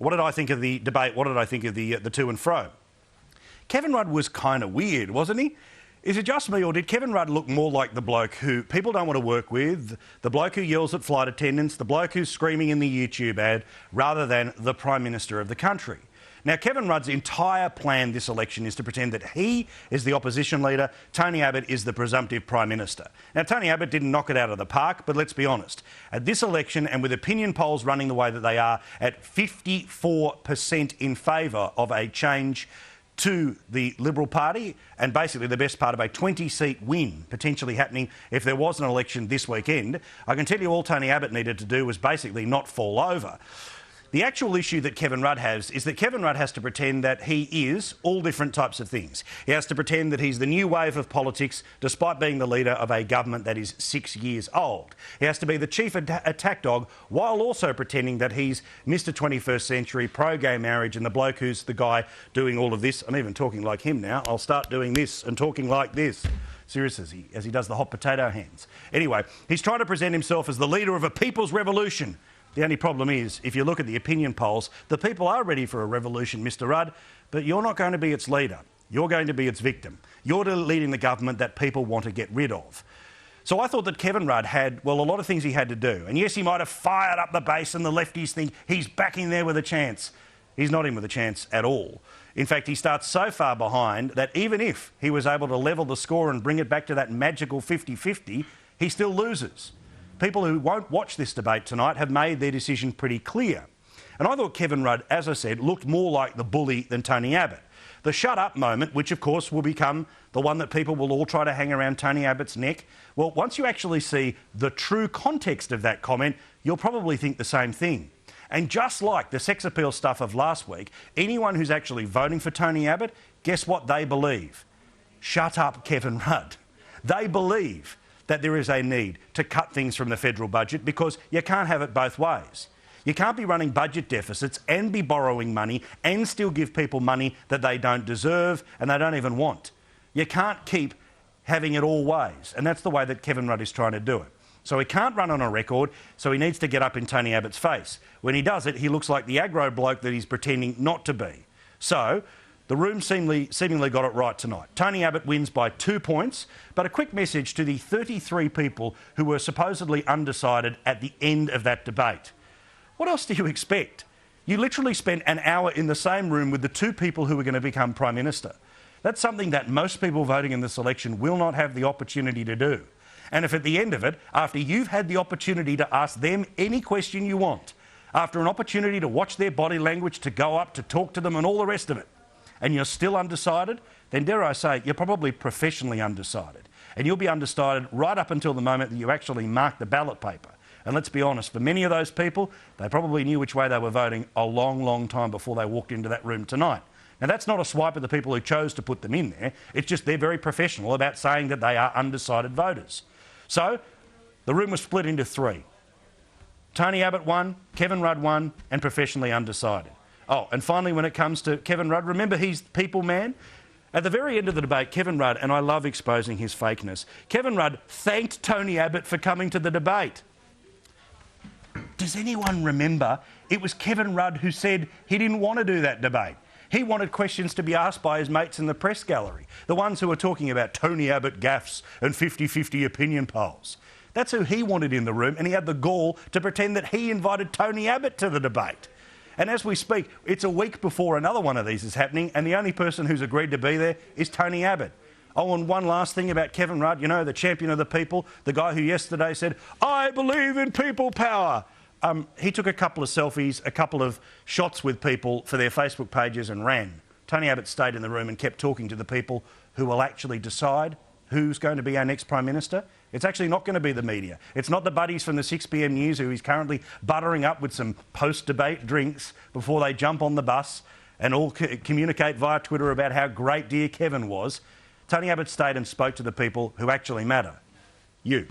What did I think of the debate? What did I think of the to and fro? Kevin Rudd was kind of weird, wasn't he? Is it just me, or did Kevin Rudd look more like the bloke who people don't want to work with, the bloke who yells at flight attendants, the bloke who's screaming in the YouTube ad, rather than the Prime Minister of the country? Now, Kevin Rudd's entire plan this election is to pretend that he is the opposition leader, Tony Abbott is the presumptive Prime Minister. Now, Tony Abbott didn't knock it out of the park, but let's be honest. At this election, and with opinion polls running the way that they are, at 54% in favour of a change to the Liberal Party, and basically the best part of a 20-seat win potentially happening if there was an election this weekend, I can tell you all Tony Abbott needed to do was basically not fall over. The actual issue that Kevin Rudd has is that Kevin Rudd has to pretend that he is all different types of things. He has to pretend that he's the new wave of politics, despite being the leader of a government that is 6 years old. He has to be the chief attack dog, while also pretending that he's Mr. 21st Century, pro-gay marriage, and the bloke who's the guy doing all of this. I'm even talking like him now. I'll start doing this and talking like this. Seriously, as he does the hot potato hands. Anyway, he's trying to present himself as the leader of a people's revolution. The only problem is, if you look at the opinion polls, the people are ready for a revolution, Mr Rudd, but you're not going to be its leader. You're going to be its victim. You're leading the government that people want to get rid of. So I thought that Kevin Rudd had, well, a lot of things he had to do. And yes, he might have fired up the base and the lefties think he's back in there with a chance. He's not in with a chance at all. In fact, he starts so far behind that even if he was able to level the score and bring it back to that magical 50-50, he still loses. People who won't watch this debate tonight have made their decision pretty clear. And I thought Kevin Rudd, as I said, looked more like the bully than Tony Abbott. The shut up moment, which of course will become the one that people will all try to hang around Tony Abbott's neck, well, once you actually see the true context of that comment, you'll probably think the same thing. And just like the sex appeal stuff of last week, anyone who's actually voting for Tony Abbott, guess what they believe? Shut up, Kevin Rudd. They believe that there is a need to cut things from the federal budget because you can't have it both ways. You can't be running budget deficits and be borrowing money and still give people money that they don't deserve and they don't even want. You can't keep having it all ways, and that's the way that Kevin Rudd is trying to do it. So he can't run on a record, so he needs to get up in Tony Abbott's face. When he does it, he looks like the aggro bloke that he's pretending not to be. So the room seemingly got it right tonight. Tony Abbott wins by 2 points, but a quick message to the 33 people who were supposedly undecided at the end of that debate. What else do you expect? You literally spent an hour in the same room with the two people who were going to become Prime Minister. That's something that most people voting in this election will not have the opportunity to do. And if at the end of it, after you've had the opportunity to ask them any question you want, after an opportunity to watch their body language, to go up, to talk to them and all the rest of it, and you're still undecided, then dare I say, you're probably professionally undecided. And you'll be undecided right up until the moment that you actually mark the ballot paper. And let's be honest, for many of those people, they probably knew which way they were voting a long, long time before they walked into that room tonight. Now, that's not a swipe at the people who chose to put them in there. It's just they're very professional about saying that they are undecided voters. So, the room was split into three. Tony Abbott won, Kevin Rudd won, and professionally undecided. Oh, and finally, when it comes to Kevin Rudd, remember he's people man? At the very end of the debate, Kevin Rudd, and I love exposing his fakeness, Kevin Rudd thanked Tony Abbott for coming to the debate. Does anyone remember it was Kevin Rudd who said he didn't want to do that debate? He wanted questions to be asked by his mates in the press gallery, the ones who were talking about Tony Abbott gaffes and 50-50 opinion polls. That's who he wanted in the room, and he had the gall to pretend that he invited Tony Abbott to the debate. And as we speak, it's a week before another one of these is happening, and the only person who's agreed to be there is Tony Abbott. Oh, and one last thing about Kevin Rudd, you know, the champion of the people, the guy who yesterday said, "I believe in people power." He took a couple of selfies, a couple of shots with people for their Facebook pages and ran. Tony Abbott stayed in the room and kept talking to the people who will actually decide who's going to be our next Prime Minister. It's actually not going to be the media. It's not the buddies from the 6pm news who he's currently buttering up with some post-debate drinks before they jump on the bus and all communicate via Twitter about how great dear Kevin was. Tony Abbott stayed and spoke to the people who actually matter. You.